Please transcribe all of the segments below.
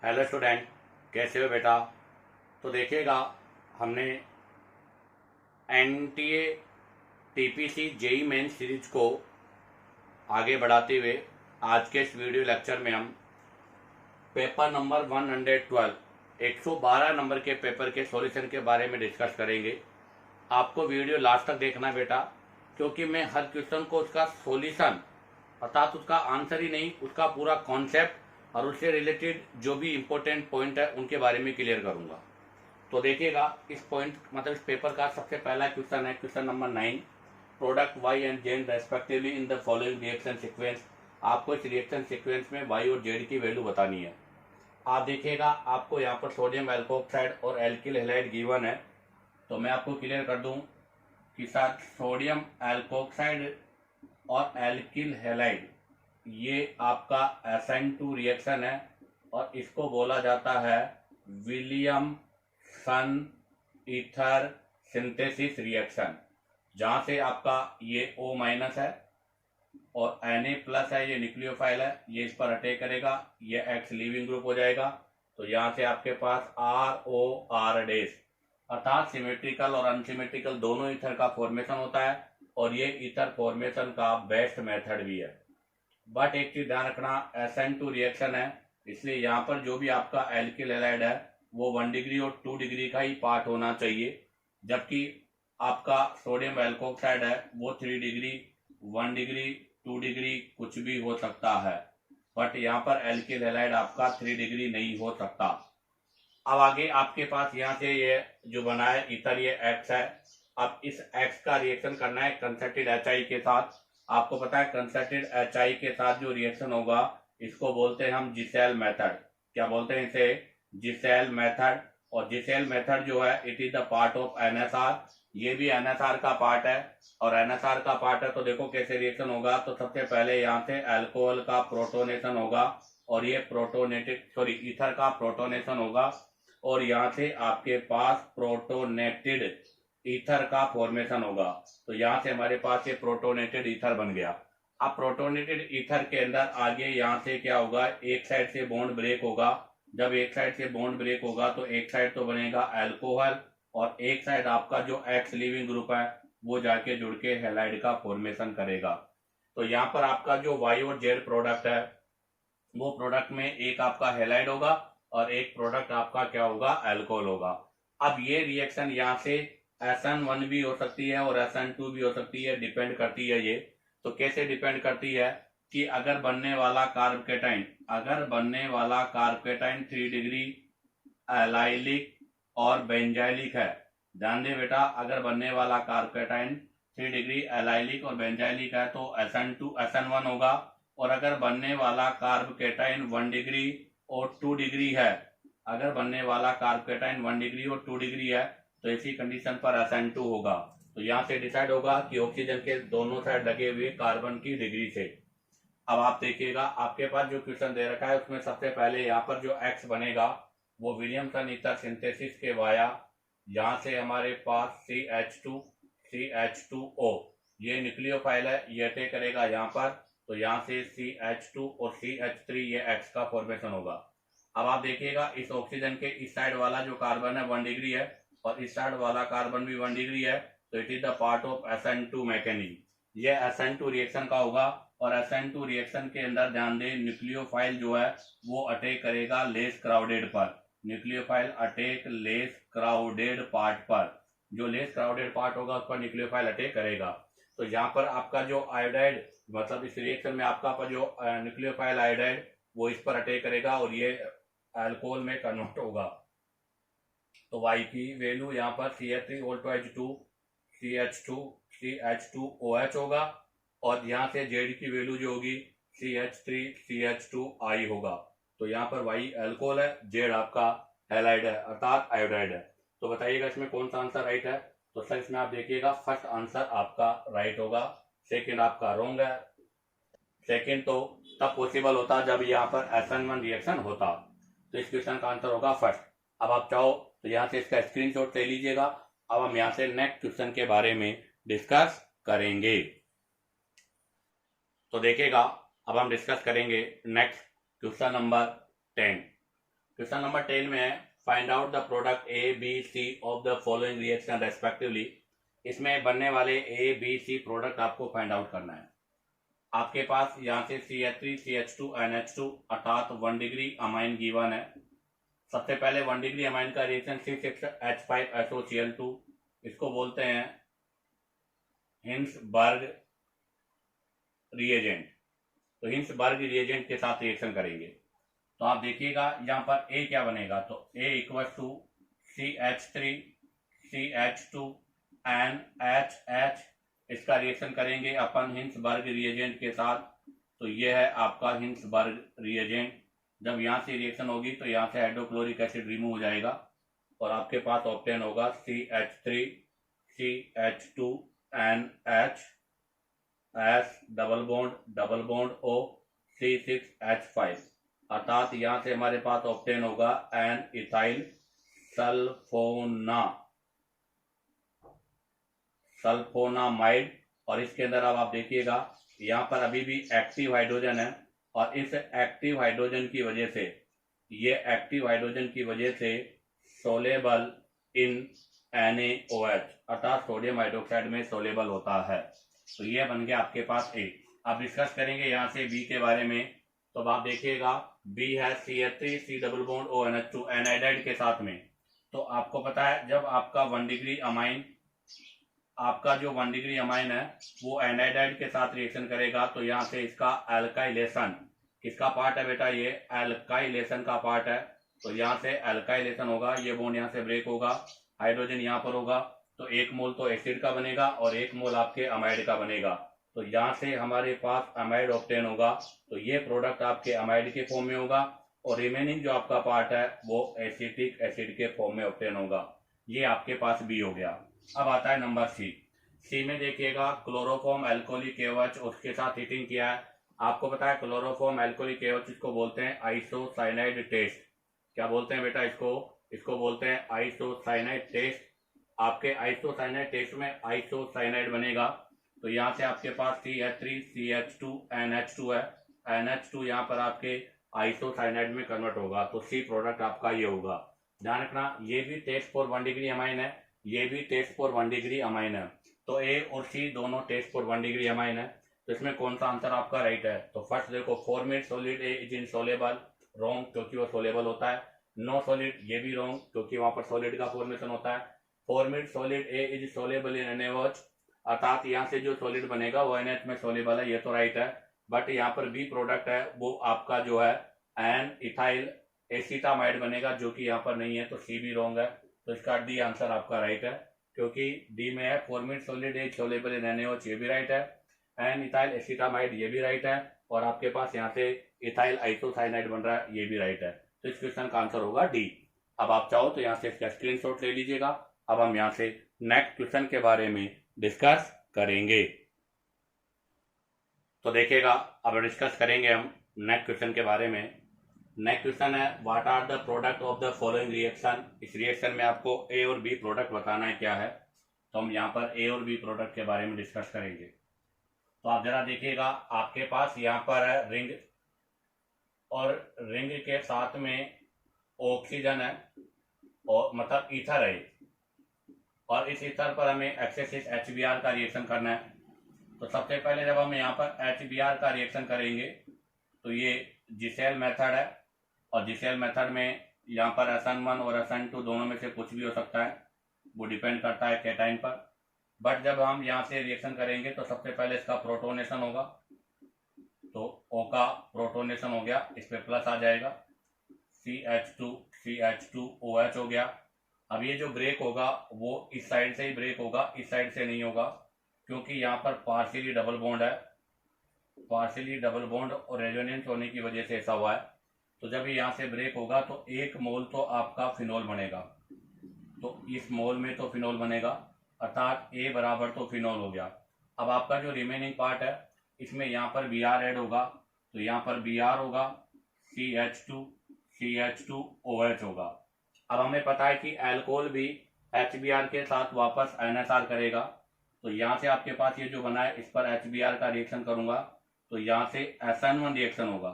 Hello student, कैसे हो बेटा। तो देखिएगा, हमने NTA TPC JEE main series को आगे बढ़ाते हुए आज के इस वीडियो लेक्चर में हम पेपर नंबर 112 112 नंबर के पेपर के सॉल्यूशन के बारे में डिस्कस करेंगे। आपको वीडियो लास्ट तक देखना बेटा, क्योंकि मैं हर क्वेश्चन को उसका सॉल्यूशन अर्थात उसका आंसर ही नहीं, उसका पूरा कॉन्सेप्ट और उससे रिलेटेड जो भी इंपॉर्टेंट पॉइंट है उनके बारे में क्लियर करूंगा। तो देखिएगा, इस पॉइंट मतलब इस पेपर का सबसे पहला क्वेश्चन है question number 9। Product Y and Z respectively in the following reaction sequence. आपको इस रिएक्शन सीक्वेंस में वाई और जेड की वैल्यू बतानी है। आप देखिएगा, आपको यहाँ पर सोडियम एल्कोक्साइड और एल्किल हैलाइड गिवन है। तो मैं आपको क्लियर कर दूं कि साथ सोडियम एल्कोक्साइड और एल्किल हैलाइड ये आपका SN2 रिएक्शन है और इसको बोला जाता है विलियमसन ईथर सिंथेसिस रिएक्शन, जहां से आपका ये O माइनस है और Na प्लस है, ये न्यूक्लियोफाइल है, ये इस पर अटैक करेगा, ये X लीविंग ग्रुप हो जाएगा। तो यहाँ से आपके पास ROR डैश अर्थात सिमेट्रिकल और अनसिमेट्रिकल दोनों ईथर का फॉर्मेशन होता है और ये ईथर फॉर्मेशन का बेस्ट मेथड भी है। बट एक चीज ध्यान रखना, SN2 रिएक्शन है, इसलिए यहाँ पर जो भी आपका एल्किल हैलाइड है वो 1 डिग्री और 2 डिग्री का ही पार्ट होना चाहिए, जबकि आपका सोडियम एल्कोक्साइड है वो 3 डिग्री, 1 डिग्री, 2 डिग्री कुछ भी हो सकता है। बट यहाँ पर एल्किल हैलाइड आपका 3 डिग्री नहीं हो सकता। अब आगे आपके पास यहाँ से ये जो बना है ईथर, ये X है। अब इस X का रिएक्शन करना है कंसर्टेड HI के साथ। आपको पता है कंसर्टेड HI के साथ जो रिएक्शन होगा इसको बोलते हैं हम जिसेल मेथड। क्या बोलते हैं इसे? जिसेल मेथड। और जिसेल मेथड जो है it is the part of NSR। ये भी NSR का पार्ट है और NSR का पार्ट है। तो देखो कैसे रिएक्शन होगा। तो सबसे पहले यहाँ से अल्कोहल का प्रोटोनेशन होगा और ये ईथर का प्रोटोनेशन होगा और यहाँ से आपके पास प्रोटोनेटेड ईथर का फॉर्मेशन होगा। तो यहाँ से हमारे पास ये प्रोटोनेटेड ईथर बन गया। अब प्रोटोनेटेड ईथर के अंदर आगे यहाँ से क्या होगा, एक साइड से बॉन्ड ब्रेक होगा। जब एक साइड से बॉन्ड ब्रेक होगा तो एक साइड तो बनेगा अल्कोहल और एक साइड आपका जो एक्स लिविंग ग्रुप है वो जाके जुड़ के हैलाइड का फॉर्मेशन करेगा। तो यहाँ पर आपका जो वाई और जेड प्रोडक्ट है वो प्रोडक्ट में एक आपका हैलाइड होगा और एक प्रोडक्ट आपका क्या होगा, अल्कोहल होगा। अब ये रिएक्शन यहाँ से SN1 भी हो सकती है और SN2 भी हो सकती है, डिपेंड करती है ये। तो कैसे डिपेंड करती है कि अगर बनने वाला कार्बोकेटाइन 3 डिग्री एलाइलिक और बेंजाइलिक है। ध्यान दे बेटा, अगर बनने वाला कार्बोकेटाइन 3 डिग्री एलाइलिक और बेंजाइलिक है तो SN1 होगा। और अगर बनने वाला कार्बोकेटाइन 1 डिग्री और 2 डिग्री है, अगर बनने वाला कार्बोकेटाइन 1 डिग्री और 2 डिग्री है तो इसी कंडीशन पर SN2 होगा। तो यहाँ से डिसाइड होगा कि ऑक्सीजन के दोनों साइड लगे हुए कार्बन की डिग्री से। अब आप देखिएगा, आपके पास जो क्वेश्चन दे रखा है उसमें सबसे पहले यहाँ पर जो X बनेगा वो विलियमसन ईथर सिंथेसिस के वाया यहाँ से हमारे पास CH2O, ये न्यूक्लियोफाइल है, ये अटैक करेगा यहाँ पर। तो यहाँ से CH2 और CH3 ये X का फॉर्मेशन होगा। अब आप देखिएगा, इस ऑक्सीजन के इस साइड वाला जो कार्बन है 1 डिग्री है और इस साइड वाला कार्बन भी 1 डिग्री है। तो it is the part of SN2 mechanism. ये SN2 रिएक्शन का होगा और SN2 रिएक्शन के अंदर ध्यान दें, न्यूक्लियोफाइल जो है वो अटैक करेगा लेस क्राउडेड पर। Nucleophile attack less crowded part पर। जो लेस क्राउडेड पार्ट होगा उस पर न्यूक्लियोफाइल अटैक करेगा। तो यहाँ पर आपका जो आयोडाइड मतलब इस रिएक्शन में आपका पर जो न्यूक्लियोफाइल आयोडाइड वो इस पर अटैक करेगा और ये अल्कोहल में कन्वर्ट होगा। तो Y की वैल्यू यहाँ पर CH3O2 CH2OH होगा और यहाँ से Z की वैल्यू जो होगी CH3CH2I होगा। तो यहाँ पर Y अल्कोहल है, Z आपका हैलाइड है अर्थात आयोडाइड है। तो बताइएगा इसमें कौन सा आंसर राइट है। तो सर इसमें आप देखिएगा फर्स्ट आंसर आपका राइट होगा, सेकंड आपका रॉन्ग है। सेकंड तो तब पॉसिबल होता जब यहाँ पर SN1 रिएक्शन होता। तो इस क्वेश्चन का आंसर होगा फर्स्ट। अब आप चाहो तो यहाँ से इसका स्क्रीनशॉट ले लीजिएगा। अब हम यहाँ से नेक्स्ट क्वेश्चन के बारे में डिस्कस करेंगे। तो देखिएगा, अब हम डिस्कस करेंगे next question number 10। Question number 10 में है find out the product A B C of the following reaction respectively. इसमें बनने वाले ए बी सी प्रोडक्ट आपको फाइंड आउट करना है। आपके पास यहाँ से CH3 CH2 NH2 अर्थात 1 डिग्री अमाइन गिवन है। सबसे पहले 1 डिग्री अमाइन का रिएक्शन C6H5SOCl2, इसको बोलते हैं हिंसबर्ग रिएजेंट। तो हिंसबर्ग रिएजेंट के साथ रिएक्शन करेंगे तो आप देखिएगा यहाँ पर ए क्या बनेगा, तो A equal to CH3 CH2 NHH। इसका रिएक्शन करेंगे अपन हिंसबर्ग रिएजेंट के साथ, तो ये है आपका हिंसबर्ग रिएजेंट। जब यहाँ से रिएक्शन होगी तो यहाँ से हाइड्रोक्लोरिक एसिड रिमूव हो जाएगा और आपके पास ऑब्टेन होगा CH3 CH2 NH S double bond O C6H5, अर्थात यहाँ से हमारे पास ऑब्टेन होगा एन इथाइल सल्फोनामाइड। और इसके अंदर अब आप देखिएगा यहाँ पर अभी भी एक्टिव हाइड्रोजन है और इस एक्टिव हाइड्रोजन की वजह से, ये एक्टिव हाइड्रोजन की वजह से सोलेबल इन NaOH अर्थात सोडियम हाइड्रोक्साइड में सोलेबल होता है। तो ये बन गया आपके पास ए। अब डिस्कस करेंगे यहाँ से बी के बारे में। तो अब आप देखिएगा बी है CH3 C double bond ONH2 एनाइडाइड के साथ में। तो आपको पता है जब आपका 1 डिग्री अमाइन, आपका जो 1 डिग्री अमाइन है वो एनाइडाइड के साथ रिएक्शन करेगा तो यहाँ से इसका एल्काइलेशन, किसका पार्ट है बेटा, ये एल्काइलेशन का पार्ट है। तो यहाँ से एल्काइलेशन होगा, ये बॉन्ड यहाँ से ब्रेक होगा, हाइड्रोजन यहाँ पर होगा, तो 1 मोल तो एसिड का बनेगा और 1 मोल आपके अमाइड का बनेगा। तो यहाँ से हमारे पास अमाइड ऑब्टेन होगा, तो ये प्रोडक्ट आपके अमाइड के फॉर्म में होगा और रिमेनिंग जो आपका पार्ट है वो एसिटिक एसिड के फॉर्म में ऑब्टेन होगा। ये आपके पास बी हो गया। अब आता है नंबर सी में देखिएगा क्लोरोफॉर्म एल्कोहलिक KOH, उसके साथ हीटिंग किया है। आपको पता है क्लोरोफॉर्म एल्कोहलिक KOH इसको बोलते हैं आइसोसाइनाइड टेस्ट। क्या बोलते हैं बेटा इसको बोलते हैं आइसोसाइनाइड टेस्ट। आपके आइसोसाइनाइड टेस्ट में आइसोसाइनाइड बनेगा तो यहाँ से आपके पास CH3 CH2 NH2 है, NH2 यहाँ पर आपके आइसोसाइनाइड में कन्वर्ट होगा, तो सी प्रोडक्ट आपका ये होगा। ध्यान रखना ये भी टेस्ट फॉर 1 डिग्री अमाइन है, ये भी टेस्ट फॉर 1 डिग्री अमाइन है। तो ए और सी दोनों टेस्ट फॉर 1 डिग्री अमाइन है। तो इसमें कौन सा आंसर आपका राइट है, तो फर्स्ट देखो format solid A is insoluble, wrong क्योंकि वो सोलेबल होता है। नो सॉलिड, ये भी रॉन्ग क्योंकि वहां पर सॉलिड का फॉर्मेशन होता है। Format solid A is soluble in NaOH, अर्थात यहाँ से जो सॉलिड बनेगा वो NH में सोलेबल है, ये तो राइट है। बट यहाँ पर बी प्रोडक्ट है वो आपका जो है एन इथाइल एसिटामाइड बनेगा, जो कि यहाँ पर नहीं है, तो सी भी रॉन्ग है। तो इसका डी आंसर आपका राइट है क्योंकि डी में है फॉर्मेट सॉलिड ए सोलेबल इन NaOH, ये भी राइट है। एन इथाइल एसिटामाइड ये भी राइट है और आपके पास यहाँ से इथाइल आइसोसाइनाइड बन रहा है, ये भी राइट है। तो इस क्वेश्चन का आंसर होगा डी। अब आप चाहो तो यहाँ से इसका स्क्रीनशॉट ले लीजिएगा। अब हम यहाँ से नेक्स्ट क्वेश्चन के बारे में डिस्कस करेंगे। तो देखिएगा अब डिस्कस करेंगे हम नेक्स्ट क्वेश्चन के बारे में। नेक्स्ट क्वेश्चन है what are the product of the following reaction. इस रिएक्शन में आपको ए और बी प्रोडक्ट बताना है क्या है, तो हम यहाँ पर ए और बी प्रोडक्ट के बारे में डिस्कस करेंगे। तो आप जरा देखिएगा आपके पास यहाँ पर है रिंग और रिंग के साथ में ऑक्सीजन है और मतलब ईथर है और इस ईथर पर हमें एक्सेसिव HBr का रिएक्शन करना है। तो सबसे पहले जब हम यहाँ पर HBr का रिएक्शन करेंगे तो ये जिसेल मेथड है और जिसेल मेथड में यहाँ पर SN1 और SN2 दोनों में से कुछ भी हो सकता है, वो डिपेंड करता है कैटाइन पर। बट जब हम यहाँ से रिएक्शन करेंगे तो सबसे पहले इसका प्रोटोनेशन होगा, तो O का प्रोटोनेशन हो गया, इस पे प्लस आ जाएगा, CH2OH हो गया। अब ये जो ब्रेक होगा वो इस साइड से ही ब्रेक होगा, इस साइड से नहीं होगा क्योंकि यहाँ पर पार्शियली डबल बॉन्ड है, पार्शियली डबल बॉन्ड और रेजोनेंस होने की वजह से ऐसा हुआ है। तो जब यहाँ से ब्रेक होगा तो 1 मोल तो आपका फिनोल बनेगा, तो इस मोल में तो फिनोल बनेगा अर्थात A बराबर तो फिनोल हो गया। अब आपका जो रिमेनिंग पार्ट है इसमें यहाँ पर Br ऐड होगा, तो यहाँ पर Br होगा, CH2OH होगा। अब हमें पता है कि अल्कोहल भी HBr के साथ वापस NSR करेगा, तो यहाँ से आपके पास ये जो बना है इस पर HBr का रिएक्शन करूंगा तो यहाँ से SN1 रिएक्शन होगा।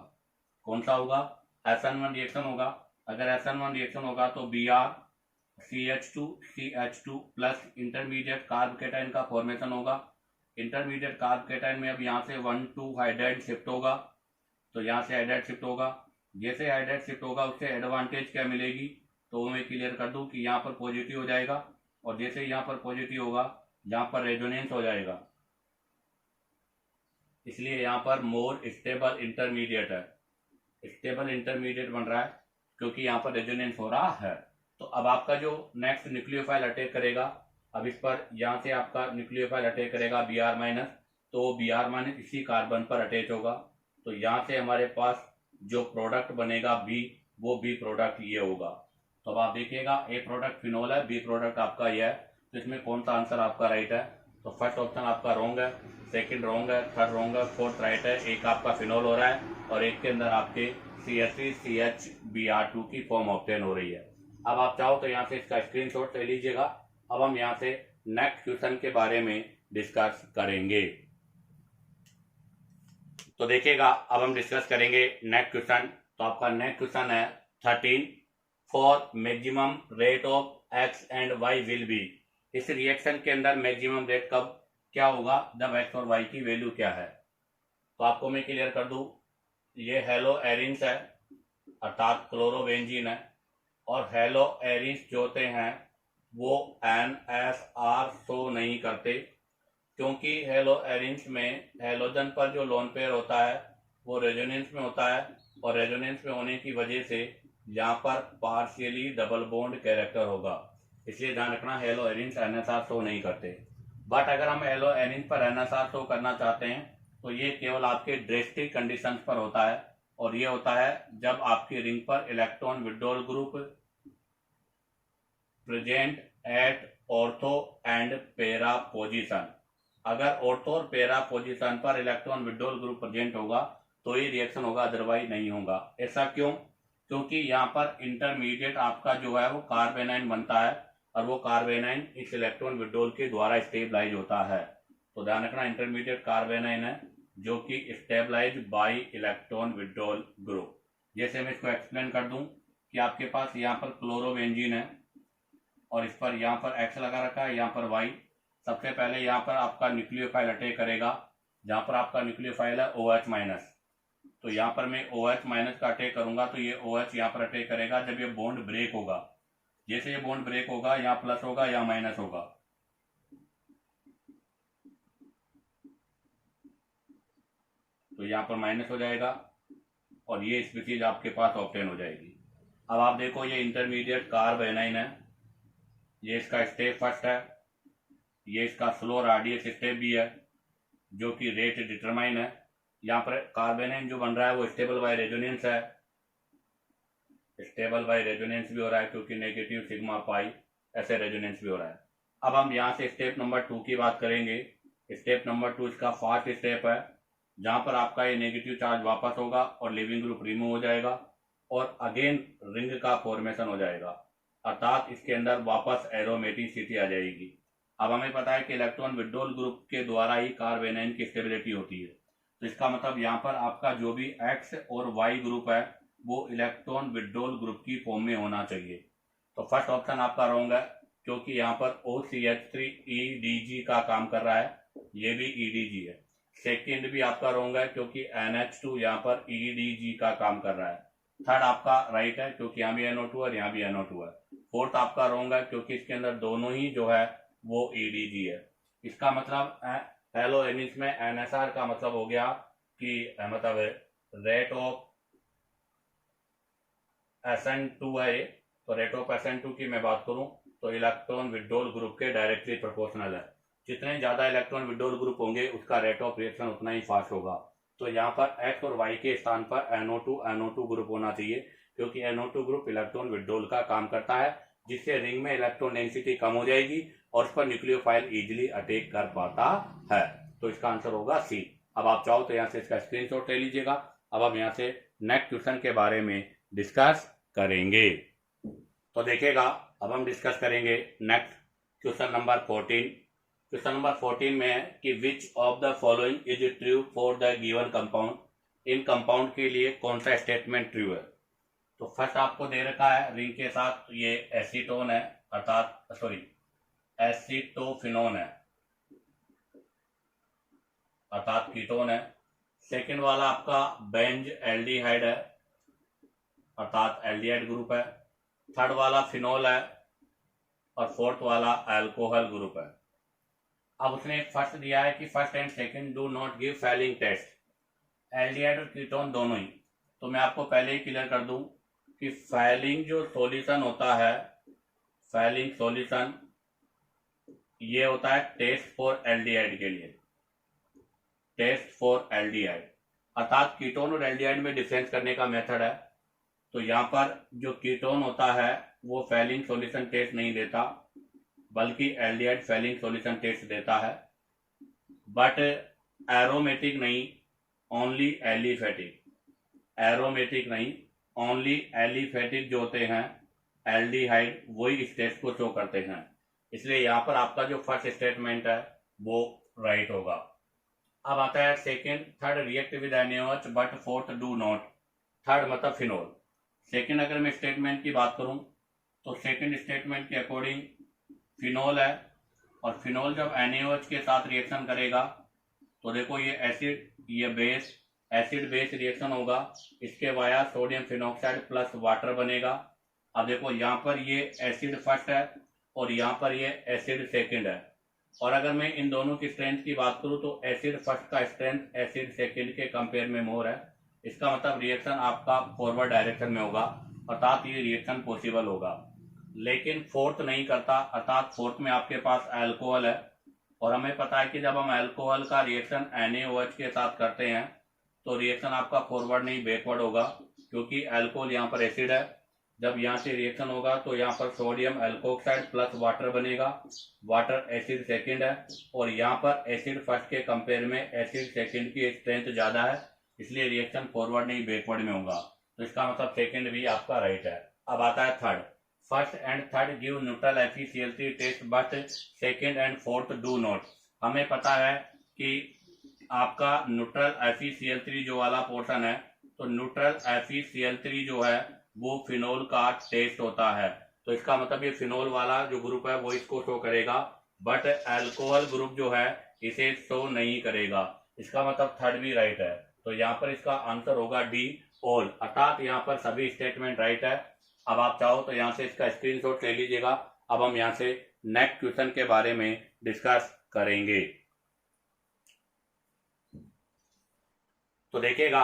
कौन सा होगा, SN1 रिएक्शन होगा। अगर SN1 रिएक्शन होगा तो BrCH2CH2 plus intermediate carb cation का फॉर्मेशन होगा। इंटरमीडिएट कार्ब केटाइन में अब यहाँ से 1,2 हाइड्राइड शिफ्ट होगा, तो यहाँ से हाइड्राइड शिफ्ट होगा। जैसे हाइड्राइड शिफ्ट होगा उससे एडवांटेज क्या मिलेगी, तो वो मैं क्लियर कर दूं कि यहाँ पर पॉजिटिव हो जाएगा, और जैसे यहाँ पर पॉजिटिव होगा यहाँ पर रेजोनेंस हो जाएगा, इसलिए यहाँ पर मोर स्टेबल इंटरमीडिएट है, स्टेबल इंटरमीडिएट बन रहा है क्योंकि यहाँ पर रेजोनेंस हो रहा है। तो अब आपका जो नेक्स्ट न्यूक्लियोफाइल अटैक करेगा, अब इस पर यहाँ से आपका न्यूक्लियोफाइल अटैक करेगा Br-, तो Br- इसी कार्बन पर अटैच होगा, तो यहाँ से हमारे पास जो प्रोडक्ट बनेगा बी, वो बी प्रोडक्ट ये होगा। तो अब आप देखिएगा ए प्रोडक्ट फिनोल है, बी प्रोडक्ट आपका ये है, तो इसमें कौन सा आंसर आपका राइट है, तो फर्स्ट ऑप्शन आपका रॉन्ग है, सेकंड रॉन्ग है, थर्ड रॉन्ग है, फोर्थ राइट है। एक आपका फिनोल हो रहा है और एक के अंदर आपके CH3CHBr2 की फॉर्म ऑब्टेन हो रही है। अब आप चाहो तो यहाँ से इसका स्क्रीनशॉट ले लीजिएगा। अब हम यहाँ से नेक्स्ट क्वेश्चन के बारे में डिस्कस करेंगे। तो देखिएगा अब हम डिस्कस करेंगे नेक्स्ट क्वेश्चन। तो आपका नेक्स्ट क्वेश्चन है 13, for maximum rate of X and Y will be. इस रिएक्शन के अंदर मैक्सिमम रेट कब क्या होगा जब एक्स और वाई की वैल्यू क्या है। तो आपको मैं क्लियर कर दूं, ये हेलो एरिन्स है अर्थात क्लोरोबेंजीन है, और हेलो एरिन्स जो होते हैं वो NSR शो नहीं करते, क्योंकि हेलो एरिन्स में हेलोजन पर जो लोन पेयर होता है वो रेजोनेंस में होता है, और रेजोनेंस में होने की वजह से यहाँ पर पार्शियली डबल बॉन्ड कैरेक्टर होगा, इसलिए ध्यान रखना हेलो एरिन्स NSR शो नहीं करते। बट अगर हम हेलो एरिन्स पर NSR शो करना चाहते हैं तो ये केवल आपके ड्रेस्टिक कंडीशंस पर होता है, और ये होता है जब आपकी रिंग पर electron withdrawal group present at ortho and para position. अगर ऑर्थो और पैरा पोजीशन पर इलेक्ट्रॉन विड्रॉल ग्रुप प्रेजेंट होगा तो ये रिएक्शन होगा, अदरवाइज नहीं होगा। ऐसा क्यों? क्योंकि यहाँ पर इंटरमीडिएट आपका जो है वो कार्बेनाइन बनता है, और वो कार्बेनाइन इस इलेक्ट्रॉन विड्रॉल के द्वारा स्टेबलाइज होता है। तो ध्यान रखना इंटरमीडिएट कार्बेनाइन है जो कि stabilize by electron withdrawal group. जैसे मैं इसको एक्सप्लेन कर दूं कि आपके पास यहाँ पर क्लोरोबेंजीन है और इस पर यहाँ पर X लगा रखा है, यहाँ पर Y। सबसे पहले यहाँ पर आपका न्यूक्लियोफाइल अटैक करेगा, जहाँ पर आपका न्यूक्लियोफाइल है OH-, तो यहाँ पर मैं OH- का अटैक करूंगा तो ये OH यहाँ पर अटैक करेगा जब ये बॉन्ड ब्रेक होगा। जैसे ये बॉन्ड ब्रेक होगा यहाँ प्लस होगा या माइनस होगा, तो यहाँ पर माइनस हो जाएगा और ये स्पीशीज आपके पास ऑब्टेन हो जाएगी। अब आप देखो ये इंटरमीडिएट कार्बेनाइन है, ये इसका स्टेप फर्स्ट है, ये इसका स्लो रेडियस स्टेप भी है जो कि रेट डिटरमाइन है। यहाँ पर कार्बेनाइन जो बन रहा है वो स्टेबल बाय रेजोनेंस है, स्टेबल बाय रेजोनेंस भी हो रहा है क्योंकि नेगेटिव सिग्मा पाई ऐसे रेजोनेंस भी हो रहा है। अब हम यहाँ से स्टेप नंबर 2 की बात करेंगे। स्टेप नंबर 2 इसका फास्ट स्टेप है, जहां पर आपका ये नेगेटिव चार्ज वापस होगा और लिविंग ग्रुप रिमूव हो जाएगा और अगेन रिंग का फॉर्मेशन हो जाएगा, अर्थात इसके अंदर वापस एरोमेटिसिटी आ जाएगी। अब हमें पता है कि इलेक्ट्रॉन विड्रॉल ग्रुप के द्वारा ही कार्बेनाइन की स्टेबिलिटी होती है, तो इसका मतलब यहाँ पर आपका जो भी एक्स और वाई ग्रुप है वो इलेक्ट्रॉन विड्रॉल ग्रुप की फॉर्म में होना चाहिए। तो फर्स्ट ऑप्शन आपका रॉन्ग है क्योंकि यहाँ पर OCH3EDG का काम कर रहा है, ये भी EDG है। सेकेंड भी आपका रॉन्ग है क्योंकि NH2 यहाँ पर EDG का काम कर रहा है। थर्ड आपका राइट है क्योंकि यहाँ भी NO2 है, यहाँ भी NO2 है। फोर्थ आपका रॉन्ग है क्योंकि इसके अंदर दोनों ही जो है वो EDG है। इसका मतलब हेलो एरिन्स में NSR का मतलब हो गया कि मतलब रेट ऑफ SN2 है, तो रेट ऑफ SN2 की मैं बात करूं तो इलेक्ट्रॉन विड्रॉल ग्रुप के डायरेक्टली प्रोपोर्शनल है। जितने ज्यादा इलेक्ट्रॉन विड्रॉल ग्रुप होंगे उसका रेट ऑफ रिएक्शन उतना ही फास्ट होगा। तो यहाँ पर X और Y के स्थान पर NO2 ग्रुप होना चाहिए क्योंकि NO2 ग्रुप इलेक्ट्रॉन विड्रॉल का काम करता है, जिससे रिंग में इलेक्ट्रॉन डेंसिटी कम हो जाएगी और उस पर न्यूक्लियोफाइल इजिली अटैक कर पाता है। तो इसका आंसर होगा सी। अब आप चाहो तो यहाँ से इसका स्क्रीनशॉट ले लीजिएगा। अब हम यहाँ से नेक्स्ट क्वेश्चन के बारे में डिस्कस करेंगे। तो देखिएगा अब हम डिस्कस करेंगे next question number 14। Question number 14 में है कि which of the following is true for the given compound. In compound के लिए कौन सा स्टेटमेंट ट्रू है। तो फर्स्ट आपको दे रखा है रिंग के साथ ये एसीटोन है, अर्थात सॉरी एसीटोफिनोन है, अर्थात कीटोन है। सेकंड वाला आपका बेंज एल्डिहाइड है, अर्थात एल्डिहाइड ग्रुप है। थर्ड वाला फिनोल है और फोर्थ वाला अल्कोहल ग्रुप है। अब उसने फर्स्ट दिया है कि first and second do not give Fehling test, aldehyde और कीटोन दोनों ही। तो मैं आपको पहले ही क्लियर कर दूं कि फैलिंग जो सॉल्यूशन होता है, फैलिंग सॉल्यूशन ये होता है टेस्ट फॉर एल्डिहाइड के लिए, टेस्ट फॉर एल्डिहाइड, अर्थात कीटोन और एल्डिहाइड में डिफरेंस करने का मेथड है। तो यहाँ पर जो कीटोन होता है वो फैलिंग सॉल्यूशन टेस्ट नहीं देता, बल्कि एल्डिहाइड फैलिंग सॉल्यूशन टेस्ट देता है, बट एरोमेटिक नहीं, ओनली एलिफेटिक, एरोमेटिक नहीं, ओनली एलिफेटिक जो होते हैं एल्डिहाइड वही इस टेस्ट को शो करते हैं। इसलिए यहाँ पर आपका जो फर्स्ट स्टेटमेंट है वो राइट होगा। अब आता है second, third react with NaOH but fourth do not. Third मतलब फिनोल। सेकेंड अगर मैं स्टेटमेंट की बात करूं तो सेकेंड स्टेटमेंट के अकॉर्डिंग फिनोल है, और फिनोल जब NaOH के साथ रिएक्शन करेगा तो देखो ये एसिड, ये बेस, एसिड बेस रिएक्शन होगा, इसके via sodium phenoxide plus water बनेगा। अब देखो यहाँ पर ये एसिड फर्स्ट है और यहाँ पर ये एसिड सेकंड है, और अगर मैं इन दोनों की स्ट्रेंथ की बात करूं तो एसिड फर्स्ट का स्ट्रेंथ एसिड सेकंड के कंपेयर में मोर है। इसका मतलब रिएक्शन आपका फॉरवर्ड डायरेक्शन में होगा, अर्थात ये रिएक्शन पॉसिबल होगा। लेकिन फोर्थ नहीं करता, अर्थात फोर्थ में आपके पास अल्कोहल है, और हमें पता है कि जब हम अल्कोहल का रिएक्शन NaOH के साथ करते हैं तो रिएक्शन आपका फॉरवर्ड नहीं बैकवर्ड होगा, क्योंकि अल्कोहल यहाँ पर एसिड है। जब यहाँ से रिएक्शन होगा तो यहाँ पर सोडियम अल्कोक्साइड प्लस वाटर बनेगा, वाटर एसिड सेकंड है, और यहाँ पर एसिड फर्स्ट के कंपेयर में एसिड सेकंड की स्ट्रेंथ ज्यादा है, इसलिए रिएक्शन फॉरवर्ड नहीं बैकवर्ड में होगा। तो इसका मतलब सेकंड भी आपका राइट है। अब आता है third, first and third give neutral FeCl3 test but second and fourth do not. हमें पता है कि आपका न्यूट्रल FeCl3 जो वाला पोर्शन है, तो न्यूट्रल FeCl3 जो है वो फिनोल का टेस्ट होता है। तो इसका मतलब ये फिनोल वाला जो ग्रुप है वो इसको शो करेगा, बट अल्कोहल ग्रुप जो है इसे शो नहीं करेगा। इसका मतलब थर्ड भी राइट है। तो यहाँ पर इसका आंसर होगा डी, ऑल, अर्थात यहाँ पर सभी स्टेटमेंट राइट है। अब आप चाहो तो यहाँ से इसका स्क्रीनशॉट ले लीजिएगा। अब हम यहाँ से नेक्स्ट क्वेश्चन के बारे में डिस्कस करेंगे। तो देखिएगा,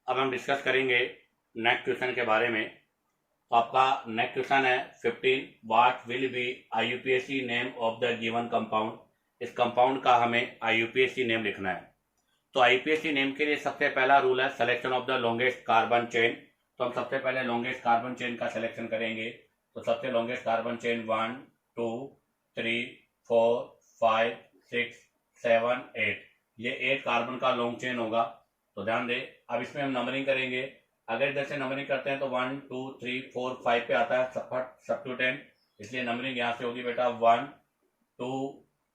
अब हम डिस्कस करेंगे नेक्स्ट क्वेश्चन के बारे में। तो आपका नेक्स्ट क्वेश्चन है 15, what will be IUPAC name of the given compound. इस कंपाउंड का हमें IUPAC नेम लिखना है। तो IUPAC नेम के लिए सबसे पहला रूल है selection of the longest carbon chain. तो हम सबसे पहले लॉन्गेस्ट कार्बन चेन का सिलेक्शन करेंगे। तो सबसे लॉन्गेस्ट कार्बन चेन 1 2 3 4 5 6 7 8, ये 8 कार्बन का लॉन्ग चेन होगा। तो ध्यान दे, अब इसमें हम नंबरिंग करेंगे। अगर इधर से नंबरिंग करते हैं तो 1 2 3 4 5 पे आता है सब्स्टिट्यूटेंट, इसलिए नंबरिंग यहाँ से होगी बेटा 1 2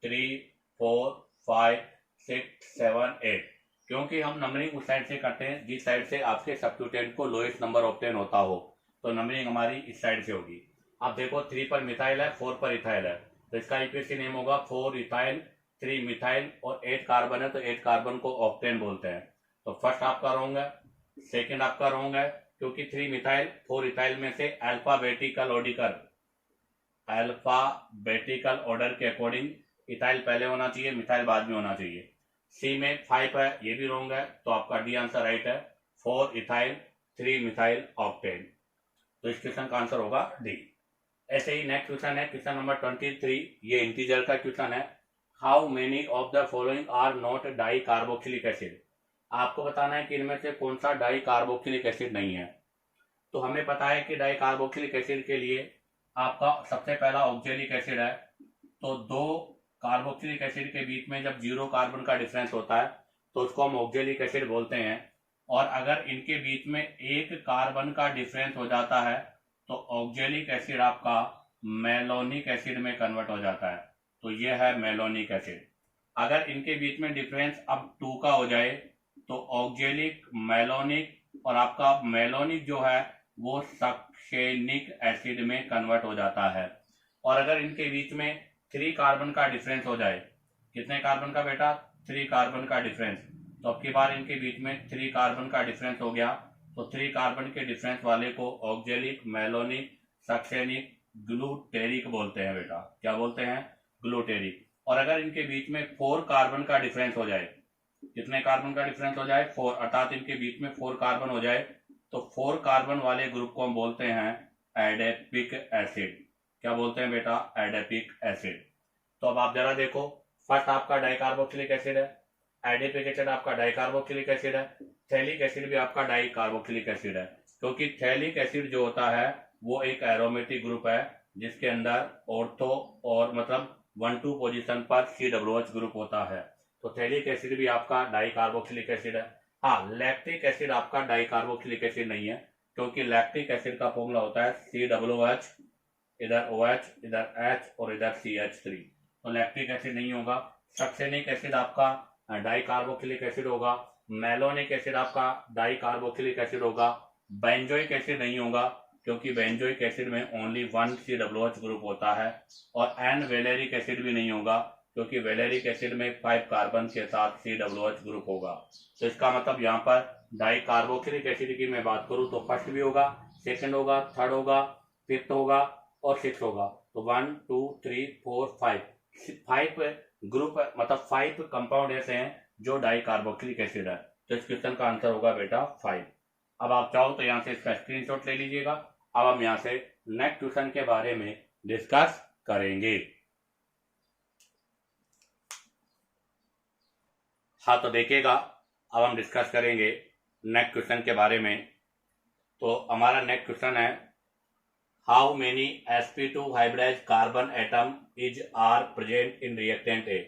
3 4 5 6 7 8, क्योंकि हम नंबरिंग उस साइड से करते हैं जिस साइड से आपके सब्स्टिट्यूटेंट को लोएस्ट नंबर ऑब्टेन होता हो, तो नंबरिंग हमारी इस साइड से होगी। अब देखो 3 पर मिथाइल है, 4 पर इथाइल है, तो इसका IUPAC नेम होगा 4 इथाइल 3 मिथाइल, और 8 कार्बन है तो 8 कार्बन को ऑक्टेन बोलते हैं। तो फर्स्ट आपका रॉन्ग है, सेकंड आपका रॉन्ग है, क्योंकि 3 मिथाइल 4 इथाइल में से अल्फाबेटिकल ऑर्डर के अकॉर्डिंग इथाइल पहले होना चाहिए, मिथाइल बाद में होना चाहिए। सी में 5 है, ये भी रॉन्ग है, तो आपका डी आंसर राइट है, 4 इथाइल 3 मिथाइल ऑक्टेन। तो इस क्वेश्चन का आंसर होगा डी। ऐसे ही नेक्स्ट क्वेश्चन है क्वेश्चन नंबर 23, ये इंटीजर का क्वेश्चन है। How many of the following are not di carboxylic acid. आपको बताना है कि इनमें से कौन सा डाई कार्बोक्सिलिक एसिड नहीं है। तो हमें पता है कि डाई कार्बोक्सिलिक एसिड के लिए आपका सबसे पहला ऑक्जेलिक एसिड है। तो 2 कार्बोक्सिलिक एसिड के बीच में जब 0 कार्बन का डिफरेंस होता है तो उसको हम ऑक्जेलिक एसिड बोलते हैं, और अगर इनके बीच में 1 कार्बन का डिफरेंस हो जाता है तो ऑक्जेलिक एसिड आपका मेलोनिक एसिड में कन्वर्ट हो जाता है। तो यह है मेलोनिक एसिड। अगर इनके बीच में डिफरेंस अब 2 का हो जाए तो ऑक्जेलिक, मेलोनिक, और आपका मेलोनिक जो है वो सक्सेनिक एसिड में कन्वर्ट हो जाता है। और अगर इनके बीच में 3 कार्बन का डिफरेंस हो जाए, कितने कार्बन का बेटा? 3 कार्बन का डिफरेंस। तो अब की बार इनके बीच में 3 कार्बन का डिफरेंस हो गया, तो 3 कार्बन के डिफरेंस वाले को ऑक्जेलिक, मेलोनिक, सक्सेनिक, ग्लूटेरिक बोलते हैं बेटा। क्या बोलते हैं? ग्लूटेरिक। और अगर इनके बीच में 4 कार्बन का डिफरेंस हो जाए, कितने कार्बन का डिफरेंस हो जाए? 4, अर्थात इनके बीच में 4 कार्बन हो जाए, तो 4 कार्बन वाले ग्रुप को हम बोलते हैं एडेपिक एसिड। क्या बोलते हैं बेटा? Adipic acid. तो अब आप जरा देखो, फर्स्ट आपका डाइकार्बोक्सिलिक एसिड है, एडिपिक एसिड आपका डाइकार्बोक्सिलिक एसिड है, थैलिक एसिड भी आपका डाइकार्बोक्सिलिक एसिड है। क्योंकि थैलिक एसिड जो होता है वो एक एरोमेटिक ग्रुप है जिसके अंदर ऑर्थो और मतलब 1-2 पोजीशन पर COOH ग्रुप होता है। तो थैलिक एसिड भी आपका डाइकार्बोक्सिलिक एसिड है। हाँ, लैक्टिक एसिड आपका डाइकार्बोक्सिलिक एसिड नहीं है, क्योंकि लैक्टिक एसिड का फॉर्मूला होता है COOH, इधर OH, इधर H और इधर CH3। तो लैक्टिक एसिड नहीं होगा। सक्सेनिक एसिड आपका डाइकार्बोक्सिलिक एसिड होगा। मेलोनिक एसिड आपका डाइकार्बोक्सिलिक एसिड होगा। बेंजोइक एसिड नहीं होगा, क्योंकि बेंजोइक एसिड में ओनली 1 COOH ग्रुप होता है। और एन वेलेरिक एसिड भी नहीं होगा, क्योंकि वेलेरिक एसिड में 5 कार्बन के साथ COOH ग्रुप होगा। तो इसका मतलब यहाँ पर डाइकार्बोक्सिलिक एसिड की मैं बात करूँ तो फर्स्ट भी होगा, सेकंड होगा, थर्ड होगा, फिफ्थ होगा और सिक्स होगा। तो 1 2 3 4 5 ग्रुप, मतलब 5 कंपाउंड ऐसे हैं जो डाइकार्बोक्सिलिक एसिड है। तो इस क्वेश्चन का आंसर होगा बेटा 5। अब आप चाहो तो यहाँ से इसका स्क्रीनशॉट ले लीजिएगा। अब हम यहाँ से नेक्स्ट क्वेश्चन के बारे में डिस्कस करेंगे। हाँ, तो देखिएगा, अब हम डिस्कस करेंगे नेक्स्ट क्वेश्चन के बारे में। तो हमारा नेक्स्ट क्वेश्चन है, how many sp2 hybridized carbon atom is are present in reactant A.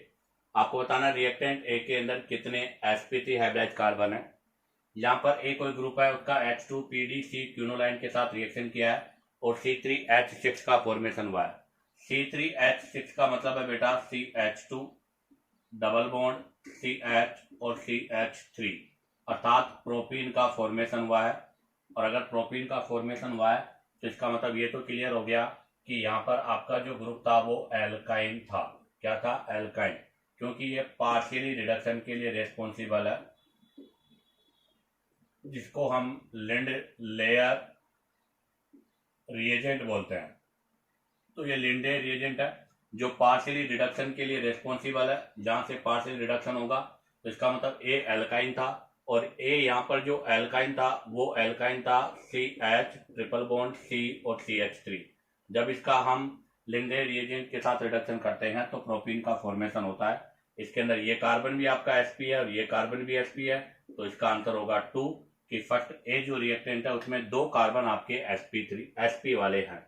आपको बताना रिएक्टेंट ए के अंदर कितने sp3 हाइब्रिडाइज्ड कार्बन है। यहाँ पर ए कोई ग्रुप है, उसका H2PDC क्यूनोलाइन के साथ रिएक्शन किया है और C3H6 का फॉर्मेशन हुआ है। C3H6 का मतलब है बेटा CH2 डबल बॉन्ड CH और CH3, अर्थात प्रोपीन का फॉर्मेशन हुआ है। और अगर प्रोपीन का फॉर्मेशन हुआ है तो इसका मतलब ये तो क्लियर हो गया कि यहाँ पर आपका जो ग्रुप था वो एल्काइन था। क्या था? एल्काइन, क्योंकि ये पार्शियली रिडक्शन के लिए रेस्पॉन्सिबल है, जिसको हम लिंड लेयर रिएजेंट बोलते हैं। तो ये लिंडे रिएजेंट है जो पार्शियली रिडक्शन के लिए रेस्पॉन्सिबल है। जहां से पार्शियल रिडक्शन होगा तो इसका मतलब ए एल्काइन था, और ए यहाँ पर जो एल्काइन था वो एल्काइन था CH ट्रिपल बॉन्ड C और CH3। जब इसका हम लिंडे रिएजेंट के साथ रिडक्शन करते हैं तो प्रोपीन का फॉर्मेशन होता है। इसके अंदर ये कार्बन भी आपका sp है और ये कार्बन भी sp है, तो इसका आंसर होगा 2, कि फर्स्ट ए जो रिएक्टेंट है उसमें 2 कार्बन आपके sp वाले हैं।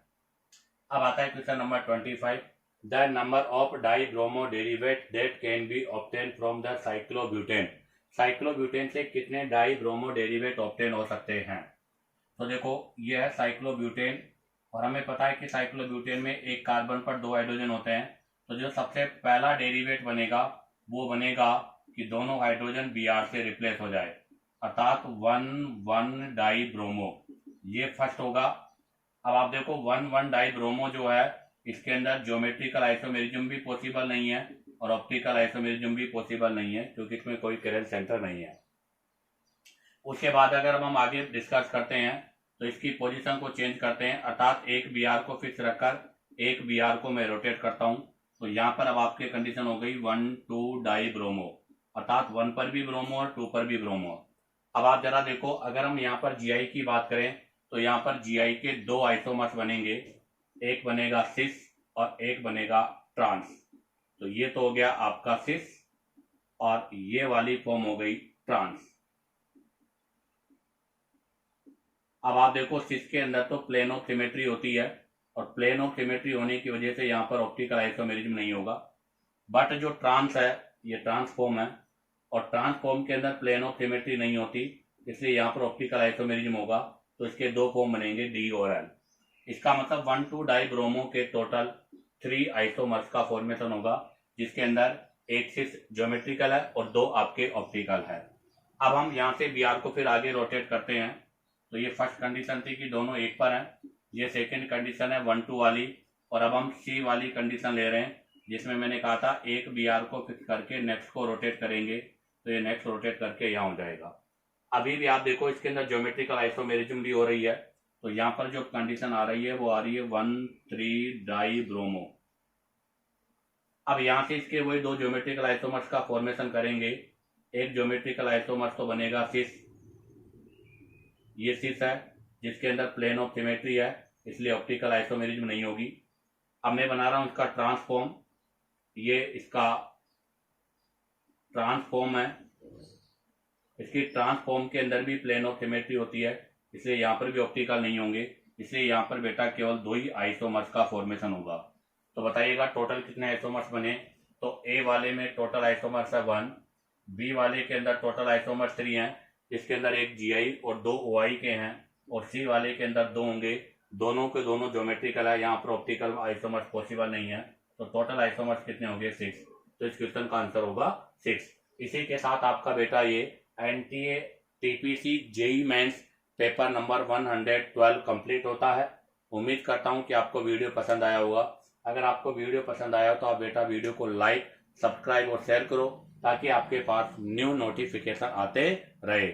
अब आता है question number 25, the number of dibromo derivative that can be obtain from the cyclobutane. Cyclobutane से कितने डाइब्रोमो डेरिवेट ऑब्टेन हो सकते हैं। तो देखो, ये है साइक्लोब्यूटेन, और हमें पता है कि साइक्लोब्यूटेन में एक कार्बन पर 2 हाइड्रोजन होते हैं। तो जो सबसे पहला डेरिवेट बनेगा वो बनेगा कि दोनों हाइड्रोजन Br से रिप्लेस हो जाए, अर्थात 1,1 डाइब्रोमो, ये फर्स्ट होगा। अब आप देखो 1,1 डाइब्रोमो जो है इसके अंदर ज्योमेट्रिकल आइसोमेरिज्म भी पॉसिबल नहीं है और ऑप्टिकल आइसोमेरिज्म भी पॉसिबल नहीं है, क्योंकि इसमें कोई करंट सेंटर नहीं है। उसके बाद अगर हम आगे डिस्कस करते हैं तो इसकी पोजीशन को चेंज करते हैं, अर्थात एक Br को फिक्स रखकर एक Br को मैं रोटेट करता हूं। तो यहाँ पर अब आपकी कंडीशन हो गई 1,2 डाइब्रोमो, अर्थात 1 पर भी ब्रोमो और 2 पर भी ब्रोमो। अब आप जरा देखो, अगर हम यहाँ पर Gi की बात करें तो यहाँ पर Gi के 2 आइसोमर्स बनेंगे, एक बनेगा सिस और एक बनेगा ट्रांस। तो ये तो हो गया आपका सिस और ये वाली फॉर्म हो गई ट्रांस। अब आप देखो सिस के अंदर तो प्लेन ऑफ सिमेट्री होती है, और प्लेन ऑफ सिमेट्री होने की वजह से यहाँ पर ऑप्टिकल आइसोमेरिज्म नहीं होगा। बट जो ट्रांस है ये ट्रांसफॉर्म है, और ट्रांसफॉर्म के अंदर प्लेन ऑफ सिमेट्री नहीं होती, इसलिए यहाँ पर ऑप्टिकल आइसोमेरिज्म होगा। तो इसके 2 फॉर्म बनेंगे D और L। इसका मतलब 1,2 डाइब्रोमो के टोटल 3 आइसोमर्स का फॉर्मेशन होगा, जिसके अंदर एक सिस ज्योमेट्रिकल है और 2 आपके ऑप्टिकल है। अब हम यहाँ से Br को फिर आगे रोटेट करते हैं, तो ये फर्स्ट कंडीशन थी कि दोनों एक पर हैं। ये सेकंड कंडीशन है 1 2 वाली। और अब हम सी वाली कंडीशन ले रहे हैं, जिसमें मैंने कहा था एक बी आर को फिक्स करके नेक्स्ट को रोटेट करेंगे, तो ये नेक्स्ट रोटेट करके यहाँ हो जाएगा। अभी भी आप देखो इसके अंदर ज्योमेट्रिकल आइसोमेरिज्म भी हो रही है। तो यहाँ पर जो कंडीशन आ रही है वो आ रही है 1 3 डाई ब्रोमो। अब यहाँ से इसके वही दो ज्योमेट्रिकल आइसोमर्स का फॉर्मेशन करेंगे। एक ज्योमेट्रिकल आइसोमर्स तो बनेगा सिस, ये सिस है जिसके अंदर प्लेन ऑफ सिमेट्री है, इसलिए ऑप्टिकल आइसोमेरिज्म नहीं होगी। अब मैं बना रहा हूं इसका ट्रांसफॉर्म, ये इसका ट्रांसफॉर्म है। इसकी ट्रांसफॉर्म के अंदर भी प्लेन ऑफ सिमेट्री होती है, इसलिए यहाँ पर भी ऑप्टिकल नहीं होंगे, इसलिए यहाँ पर बेटा केवल दो ही आइसोमर्स का फॉर्मेशन होगा। तो बताइएगा टोटल कितने आइसोमर्स बने। तो ए वाले में टोटल आइसोमर्स है 1, बी वाले के अंदर टोटल आइसोमर्स 3 हैं, इसके अंदर एक जीआई और 2 ओआई के हैं, और सी वाले के अंदर 2 होंगे, दोनों के दोनों ज्योमेट्रिकल है, यहाँ पर ऑप्टिकल आइसोमर्स पॉसिबल नहीं है। तो टोटल आइसोमर्स कितने होंगे 6। तो इस क्वेश्चन का आंसर होगा 6। इसी के साथ आपका बेटा ये NTA TPC JEE mains paper number 112 complete होता है। उम्मीद करता हूं कि आपको वीडियो पसंद आया होगा। अगर आपको वीडियो पसंद आया तो आप बेटा वीडियो को लाइक, सब्सक्राइब और शेयर करो, ताकि आपके पास न्यू नोटिफिकेशन आते रहे।